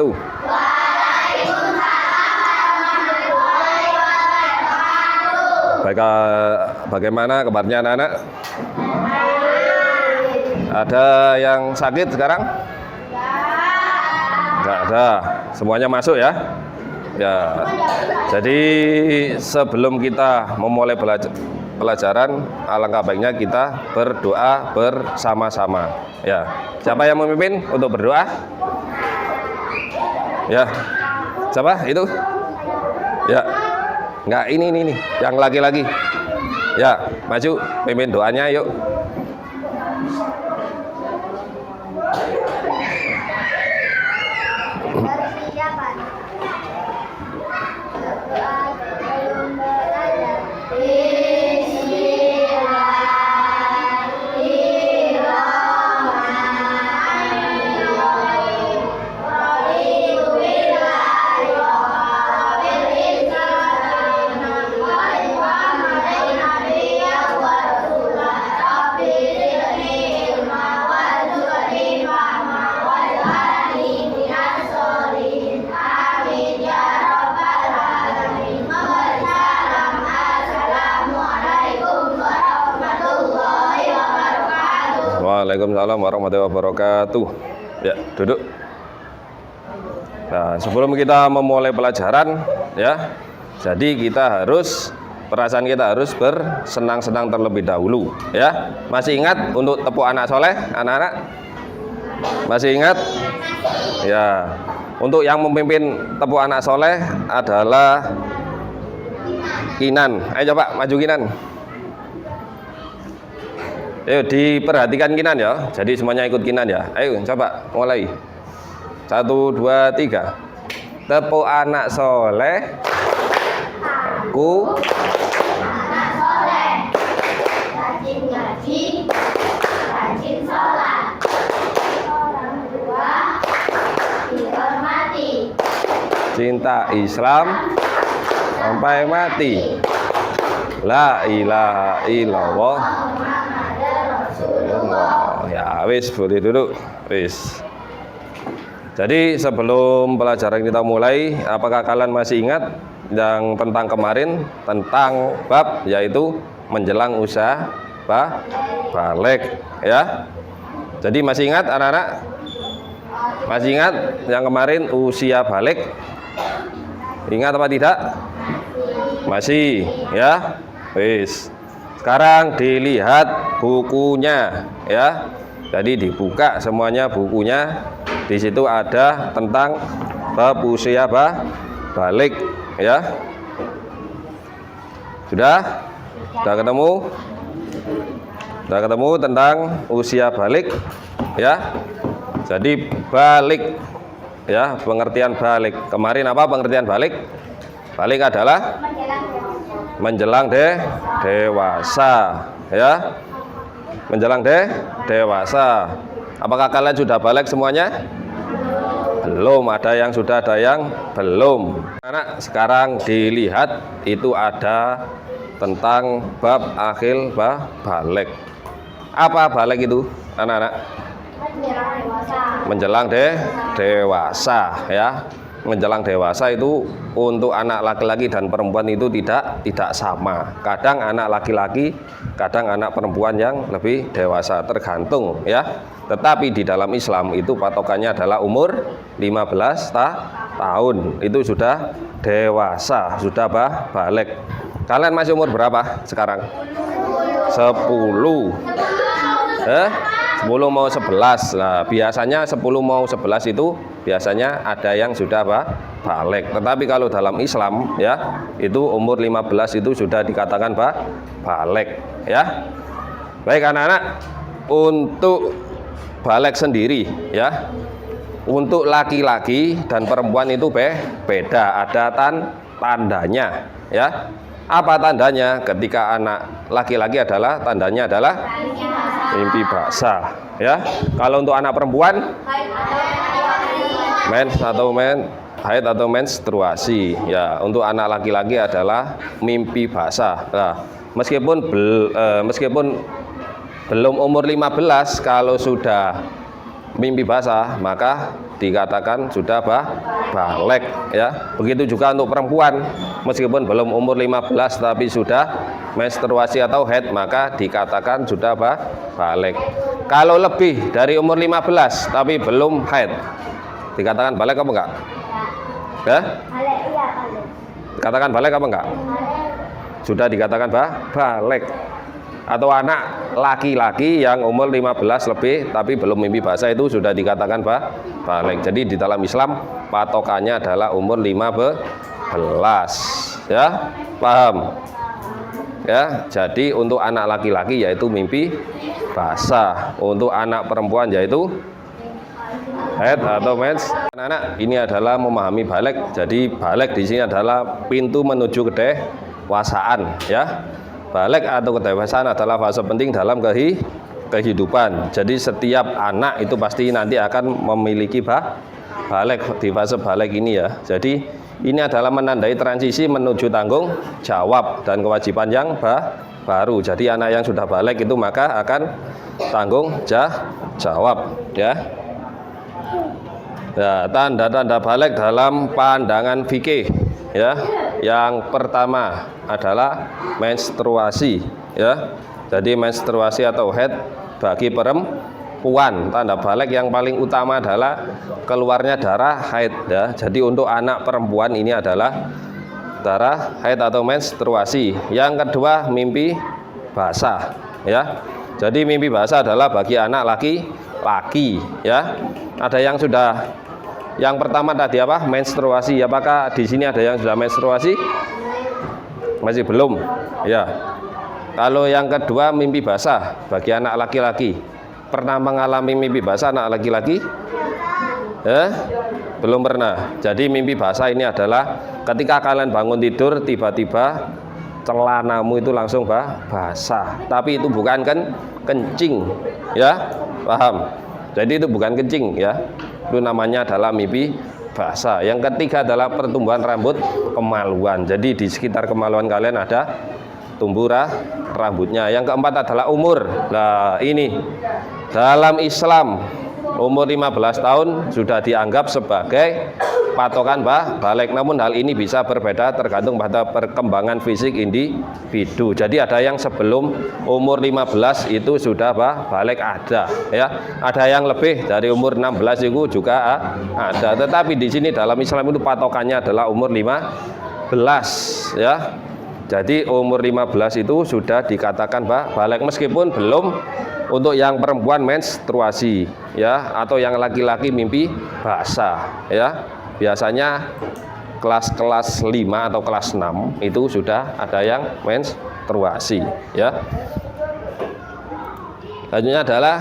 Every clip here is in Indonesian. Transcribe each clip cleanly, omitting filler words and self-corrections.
wabarakatuh. Bagaimana kabarnya anak-anak? Ada yang sakit sekarang? Enggak ada. Semuanya masuk ya? Ya. Jadi sebelum kita memulai pelajaran, alangkah baiknya kita berdoa bersama-sama. Ya. Siapa yang memimpin untuk berdoa? Ya. Siapa itu? Ya. Enggak, ini yang laki-laki. Ya, maju pimpin doanya yuk. Waalaikumsalam warahmatullahi wabarakatuh. Ya, duduk. Nah, sebelum kita memulai pelajaran, ya, jadi perasaan kita harus bersenang-senang terlebih dahulu, ya. Masih ingat untuk tepuk anak soleh, anak-anak? Masih ingat? Ya. Untuk yang memimpin tepuk anak soleh adalah Kinan. Ayo coba maju Kinan. Ayo diperhatikan Kinan ya. Jadi semuanya ikut Kinan ya. Ayo coba mulai. 1, 2, 3. Tepuk anak soleh. Aku anak soleh. Rajin ngaji, rajin sholat. Orang tua dihormati. Cinta Islam sampai mati. La ilaha illallah. Ya wis, boleh duduk. Wis. Jadi sebelum pelajaran kita mulai, apakah kalian masih ingat yang tentang kemarin, tentang bab yaitu menjelang usia balik, ya? Jadi masih ingat anak-anak? Masih ingat yang kemarin usia balik? Ingat apa tidak? Masih, ya? Wis. Sekarang dilihat bukunya, ya. Jadi dibuka semuanya bukunya. Di situ ada tentang bab usia balik, ya. Sudah? Sudah ketemu? Sudah ketemu tentang usia balik, ya. Jadi balik, ya, pengertian balik. Kemarin apa pengertian balik? Balik adalah menjelang dewasa, ya. Menjelang dewasa. Apakah kalian sudah balik semuanya? Belum, ada yang sudah, ada yang belum. Anak, sekarang dilihat itu ada tentang bab akhir balik. Apa balik itu, anak-anak? Menjelang dewasa, ya. Menjelang dewasa itu untuk anak laki-laki dan perempuan itu tidak sama. Kadang anak laki-laki, kadang anak perempuan yang lebih dewasa, tergantung, ya. Tetapi di dalam Islam itu patokannya adalah umur 15 tahun. Itu sudah dewasa, sudah balik. Kalian masih umur berapa sekarang? 10. 10 mau 11. Nah, biasanya 10 mau 11 itu biasanya ada yang sudah balik. Tetapi kalau dalam Islam, ya, itu umur 15 itu sudah dikatakan balik, ya. Baik anak-anak, untuk balik sendiri, ya. Untuk laki-laki dan perempuan itu beda, ada tandanya, ya. Apa tandanya? Ketika anak laki-laki adalah tandanya adalah mimpi basah, ya. Kalau untuk anak perempuan haid atau menstruasi, ya. Untuk anak laki-laki adalah mimpi basah. Nah, meskipun belum umur 15, kalau sudah mimpi basah maka dikatakan sudah balik ya. Begitu juga untuk perempuan, meskipun belum umur 15 tapi sudah menstruasi atau haid, maka dikatakan sudah balik. Kalau lebih dari umur 15 tapi belum haid, dikatakan balik apa enggak? Ya? Dikatakan balik apa enggak? Sudah dikatakan balik. Atau anak laki-laki yang umur 15 lebih tapi belum mimpi basah, itu sudah dikatakan balik. Jadi di dalam Islam patokannya adalah umur 15 ya, paham ya. Jadi untuk anak laki-laki yaitu mimpi basah, untuk anak perempuan yaitu haid atau mens. Anak-anak, ini adalah memahami balik. Jadi balik di sini adalah pintu menuju kedewasaan ya. Balik atau kedewasaan adalah fase penting dalam kehidupan. Jadi setiap anak itu pasti nanti akan memiliki balik di fase balik ini ya. Jadi ini adalah menandai transisi menuju tanggung jawab dan kewajiban yang baru. Jadi anak yang sudah balik itu maka akan tanggung jawab ya. Ya, tanda-tanda balik dalam pandangan fikih ya. Yang pertama adalah menstruasi ya. Jadi menstruasi atau haid bagi perempuan, tanda balik yang paling utama adalah keluarnya darah haid ya. Jadi untuk anak perempuan ini adalah darah haid atau menstruasi. Yang kedua mimpi basah ya. Jadi mimpi basah adalah bagi anak laki-laki ya. Ada yang sudah, yang pertama tadi apa? Menstruasi. Apakah di sini ada yang sudah menstruasi? Masih belum. Ya. Kalau yang kedua mimpi basah bagi anak laki-laki. Pernah mengalami mimpi basah anak laki-laki? Belum pernah. Jadi mimpi basah ini adalah ketika kalian bangun tidur tiba-tiba celanamu itu langsung basah. Tapi itu bukan kencing. Ya. Paham? Jadi itu bukan kencing ya. Itu namanya adalah mimpi basah. Yang ketiga adalah pertumbuhan rambut kemaluan. Jadi di sekitar kemaluan kalian ada tumbuh rambutnya. Yang keempat adalah umur. Nah ini dalam Islam umur 15 tahun sudah dianggap sebagai patokan balik. Namun hal ini bisa berbeda tergantung pada perkembangan fisik individu. Jadi ada yang sebelum umur 15 itu sudah balik, ada ya. Ada yang lebih dari umur 16 itu juga ada. Tetapi di sini dalam Islam itu patokannya adalah umur 15 ya. Jadi umur 15 itu sudah dikatakan balik, meskipun belum untuk yang perempuan menstruasi ya, atau yang laki-laki mimpi basah ya. Biasanya kelas 5 atau kelas 6 itu sudah ada yang menstruasi ya. Selanjutnya adalah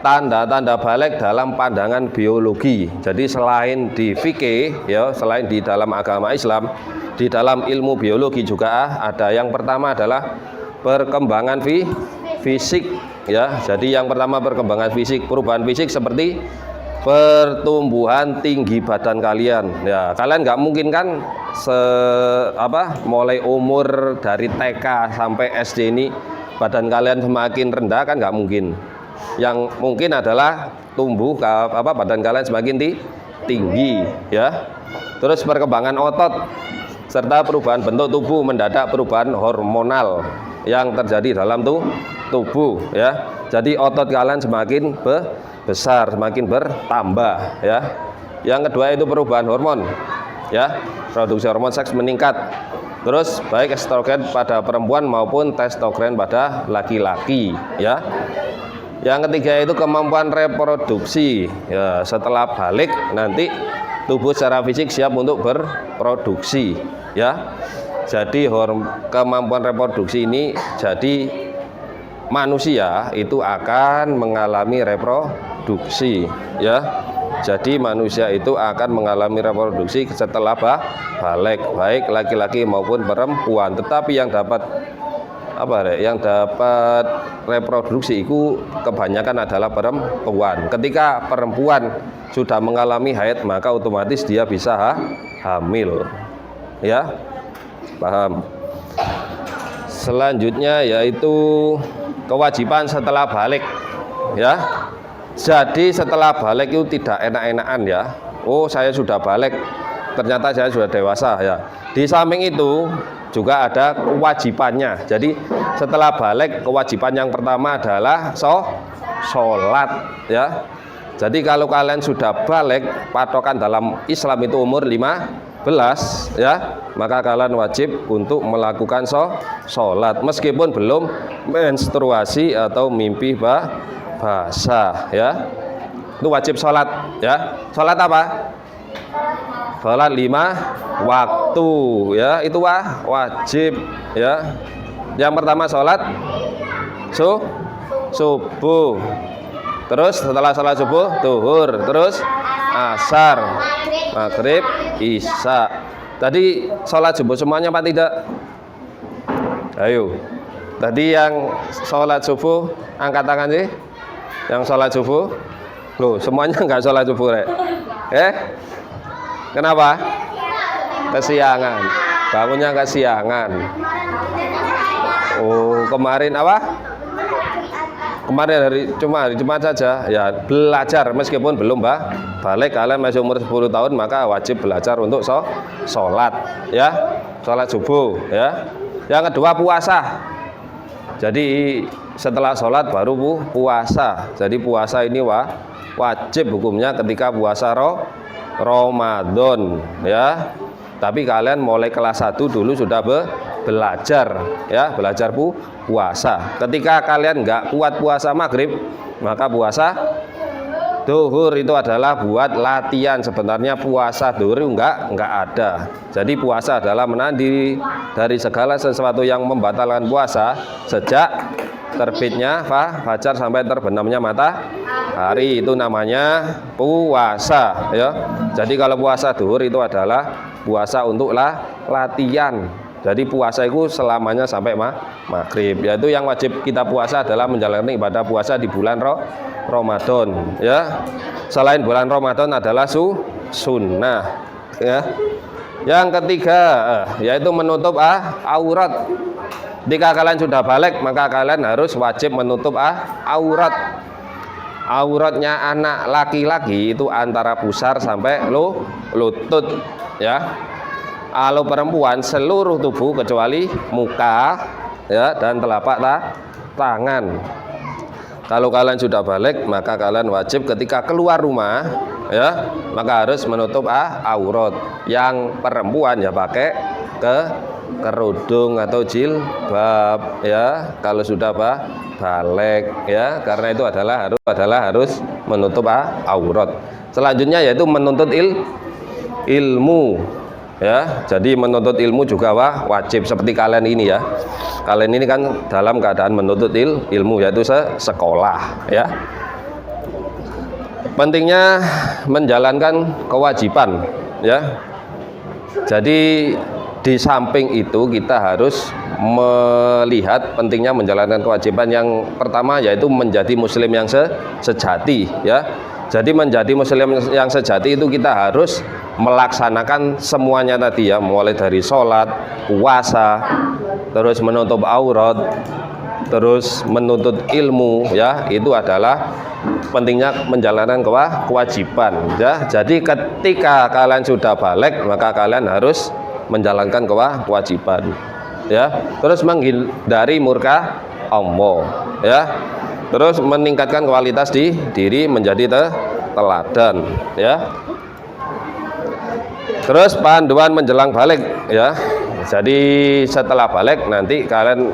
tanda-tanda balik dalam pandangan biologi. Jadi selain di fikih ya, selain di dalam agama Islam, di dalam ilmu biologi juga ada. Yang pertama adalah perkembangan fisik ya. Jadi yang pertama perkembangan fisik, perubahan fisik seperti pertumbuhan tinggi badan kalian ya. Kalian nggak mungkin kan mulai umur dari TK sampai SD ini badan kalian semakin rendah, kan nggak mungkin. Yang mungkin adalah tumbuh badan kalian semakin tinggi ya. Terus perkembangan otot serta perubahan bentuk tubuh mendadak, perubahan hormonal yang terjadi dalam tubuh ya. Jadi otot kalian semakin besar, semakin bertambah ya. Yang kedua itu perubahan hormon ya, produksi hormon seks meningkat. Terus baik estrogen pada perempuan maupun testosteron pada laki-laki ya. Yang ketiga itu kemampuan reproduksi ya. Setelah balik nanti tubuh secara fisik siap untuk berproduksi ya. Jadi kemampuan reproduksi ini, jadi manusia itu akan mengalami reproduksi ya. Jadi manusia itu akan mengalami reproduksi setelah balik, baik laki-laki maupun perempuan. Tetapi yang dapat reproduksi itu kebanyakan adalah perempuan. Ketika perempuan sudah mengalami haid, maka otomatis dia bisa hamil ya. Paham? Selanjutnya yaitu kewajiban setelah balik ya. Jadi setelah balik itu tidak enak-enakan ya. Oh, saya sudah balik, ternyata saya sudah dewasa ya. Di samping itu juga ada kewajibannya. Jadi setelah balik, kewajiban yang pertama adalah sholat ya. Jadi kalau kalian sudah balik, patokan dalam Islam itu umur 15 ya, maka kalian wajib untuk melakukan sholat meskipun belum menstruasi atau mimpi basah ya. Itu wajib sholat ya. Sholat apa? Sholat 5 waktu ya, itu wajib ya. Yang pertama sholat subuh, terus setelah sholat subuh duhur, terus asar, maghrib, isya. Tadi sholat subuh semuanya apa tidak? Ayo, tadi yang sholat subuh angkat tangan sih. Yang sholat subuh, loh semuanya nggak sholat subuh rek? Kenapa? Kesiangan, bangunnya kesiangan. Oh, kemarin apa? Kemarin hari Jumat saja ya, belajar meskipun belum balik. Kalian masih umur 10 tahun maka wajib belajar untuk sholat ya, sholat subuh ya. Yang kedua puasa. Jadi setelah sholat baru puasa. Jadi puasa ini wajib hukumnya ketika puasa Ramadan ya. Tapi kalian mulai kelas 1 dulu sudah belajar ya, belajar puasa. Ketika kalian nggak kuat puasa maghrib, maka puasa duhur itu adalah buat latihan. Sebenarnya puasa duhur nggak ada. Jadi puasa adalah menahan diri dari segala sesuatu yang membatalkan puasa sejak terbitnya fajar sampai terbenamnya matahari, itu namanya puasa ya. Jadi kalau puasa duhur itu adalah puasa untuk latihan. Jadi puasa itu selamanya sampai maghrib. Yaitu yang wajib kita puasa adalah menjalankan ibadah puasa di bulan Ramadan ya. Selain bulan Ramadan adalah sunnah ya. Yang ketiga yaitu menutup aurat. Jika kalian sudah balik maka kalian harus wajib menutup aurat. Auratnya anak laki-laki itu antara pusar sampai lutut ya. Kalau perempuan seluruh tubuh kecuali muka ya dan telapak tangan. Kalau kalian sudah balik maka kalian wajib ketika keluar rumah ya, maka harus menutup aurat. Yang perempuan ya pakai kerudung atau jilbab ya kalau sudah balik ya, karena itu adalah harus menutup aurat. Selanjutnya yaitu menuntut ilmu ya. Jadi menuntut ilmu juga wajib seperti kalian ini ya. Kalian ini kan dalam keadaan menuntut ilmu, yaitu sekolah ya. Pentingnya menjalankan kewajiban ya. Jadi di samping itu kita harus melihat pentingnya menjalankan kewajiban. Yang pertama yaitu menjadi muslim yang sejati ya. Jadi menjadi muslim yang sejati itu kita harus melaksanakan semuanya tadi ya, mulai dari sholat, puasa, terus menutup aurat, terus menuntut ilmu ya. Itu adalah pentingnya menjalankan kewajiban ya. Jadi ketika kalian sudah balik maka kalian harus menjalankan kewajiban ya. Terus menghindari murka Allah ya. Terus meningkatkan kualitas di diri menjadi teladan ya. Terus panduan menjelang balik ya. Jadi setelah balik nanti kalian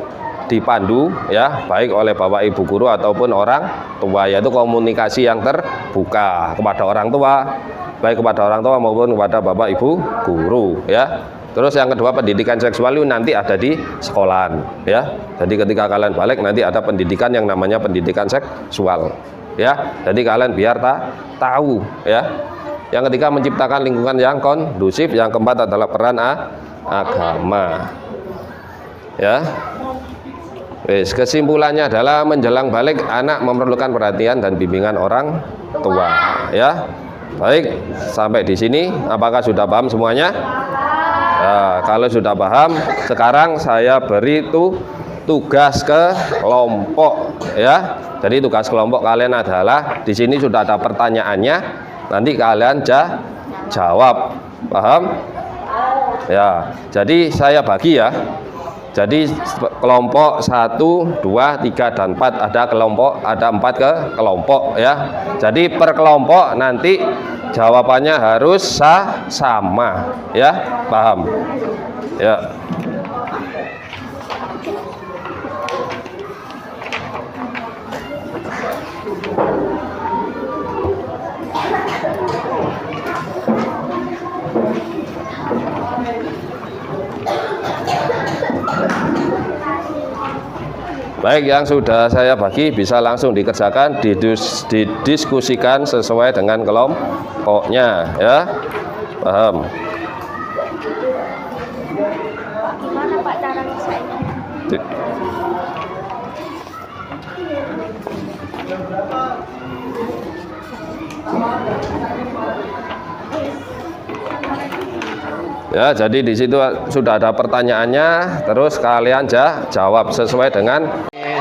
dipandu ya, baik oleh bapak ibu guru ataupun orang tua, yaitu komunikasi yang terbuka kepada orang tua, baik kepada orang tua maupun kepada bapak ibu guru ya. Terus yang kedua pendidikan seksual itu nanti ada di sekolahan ya. Jadi ketika kalian balik nanti ada pendidikan yang namanya pendidikan seksual ya. Jadi kalian biar tahu ya. Yang ketiga menciptakan lingkungan yang kondusif. Yang keempat adalah peran agama ya. Kesimpulannya adalah menjelang balik anak memerlukan perhatian dan bimbingan orang tua ya. Baik, sampai di sini apakah sudah paham semuanya? Nah, kalau sudah paham, sekarang saya beri tugas kelompok ya. Jadi tugas kelompok kalian adalah di sini sudah ada pertanyaannya, nanti kalian jawab. Paham? Ya. Jadi saya bagi ya. Jadi kelompok 1, 2, 3 dan 4 ada kelompok, ada 4 ke kelompok ya. Jadi per kelompok nanti jawabannya harus sama ya. Paham? Ya. Baik, yang sudah saya bagi bisa langsung dikerjakan, didiskusikan sesuai dengan kelompoknya ya. Paham? Gimana Pak cara ngerjainnya? Ya, jadi di situ sudah ada pertanyaannya, terus kalian jawab sesuai dengan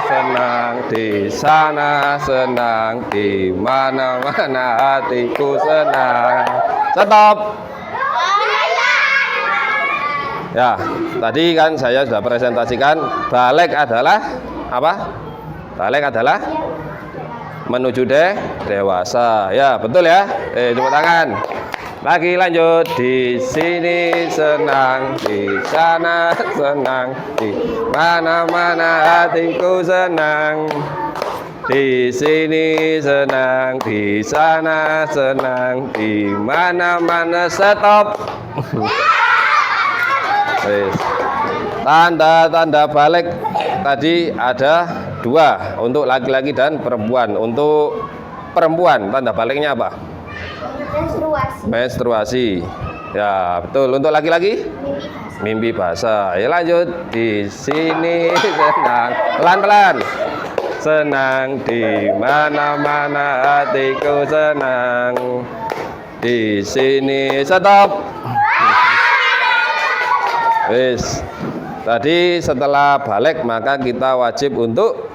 senang di sana, senang di mana-mana, hatiku senang. Stop. Ya, tadi kan saya sudah presentasikan balik adalah apa? Balik adalah menuju dewasa. Ya, betul ya? Tepuk tangan. Lagi lanjut, di sini senang, di sana senang, di mana-mana hatiku senang. Di sini senang, di sana senang, di mana-mana stop. Tanda-tanda balik tadi ada 2 untuk laki-laki dan perempuan. Untuk perempuan tanda baliknya apa? Menstruasi. Ya, betul. Untuk laki-laki? Mimpi basah. Ya, lanjut. Di sini senang. Pelan-pelan. Senang di mana-mana hatiku senang. Di sini stop. Wis. Tadi setelah balik maka kita wajib untuk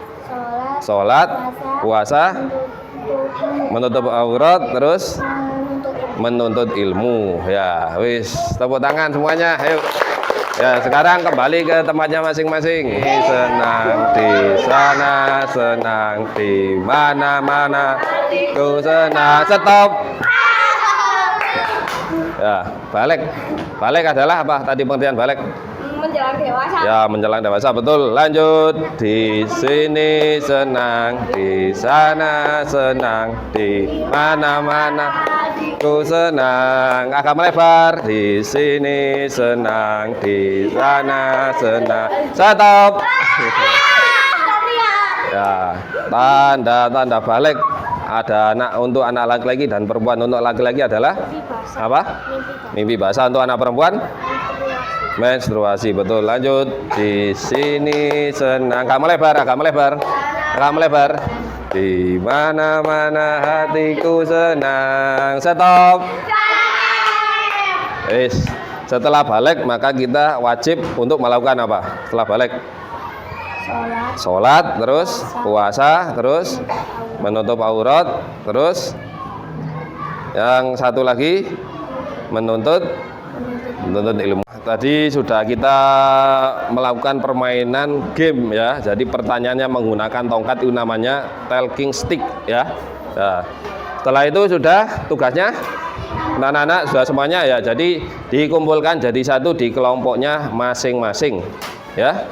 sholat, puasa, menutup aurat, terus menuntut ilmu ya. Wis, tepuk tangan semuanya, ayo ya. Sekarang kembali ke tempatnya masing-masing. Senang di sana, senang di mana-mana, ku senang. Stop ya. Balik adalah apa tadi pengertian balik? Menjelang dewasa. Ya, menjelang dewasa, betul. Lanjut. Di sini senang, di sana senang, di mana-mana ku senang. Agak melebar. Di sini senang, di sana senang. Stop. Ya, tanda-tanda balik ada untuk anak laki-laki dan perempuan. Untuk laki-laki adalah apa? Mimpi basah. Untuk anak perempuan? Menstruasi, betul. Lanjut. Di sini senang, agak melebar, agak melebar, agak melebar. Di mana-mana hatiku senang. Stop. Setelah balik maka kita wajib untuk melakukan apa? Setelah balik? Sholat, terus puasa, terus menutup aurat, terus yang satu lagi menuntut ilmu. Tadi sudah kita melakukan permainan game ya. Jadi pertanyaannya menggunakan tongkat, itu namanya talking stick ya. Nah, setelah itu sudah tugasnya anak-anak sudah semuanya ya. Jadi dikumpulkan jadi satu di kelompoknya masing-masing ya.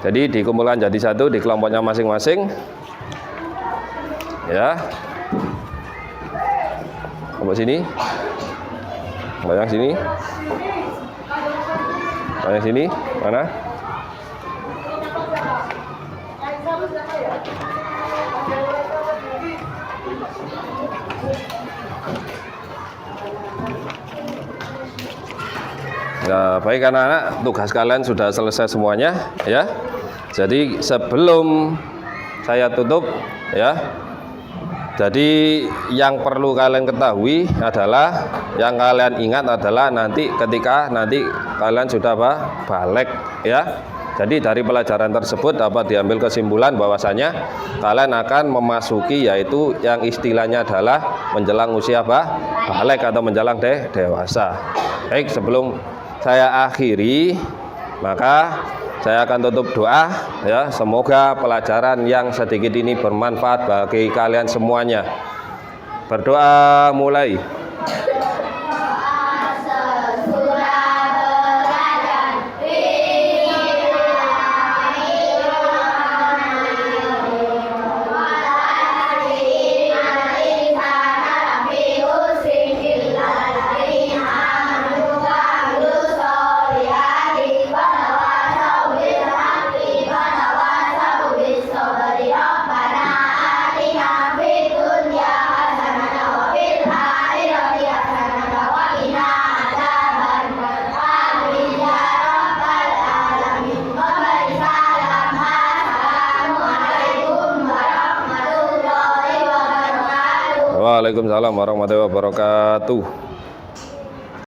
Jadi dikumpulkan jadi satu di kelompoknya masing-masing ya. Kelompok sini, kelompok yang sini. Yang sini mana? Nah, baik anak-anak, tugas kalian sudah selesai semuanya ya. Jadi sebelum saya tutup ya. Jadi yang perlu kalian ketahui adalah, yang kalian ingat adalah nanti ketika nanti kalian sudah balik ya. Jadi dari pelajaran tersebut dapat diambil kesimpulan bahwasanya kalian akan memasuki yaitu yang istilahnya adalah menjelang usia balik atau menjelang dewasa. Baik, sebelum saya akhiri, maka saya akan tutup doa ya, semoga pelajaran yang sedikit ini bermanfaat bagi kalian semuanya. Berdoa mulai. Waalaikumsalam warahmatullahi wabarakatuh.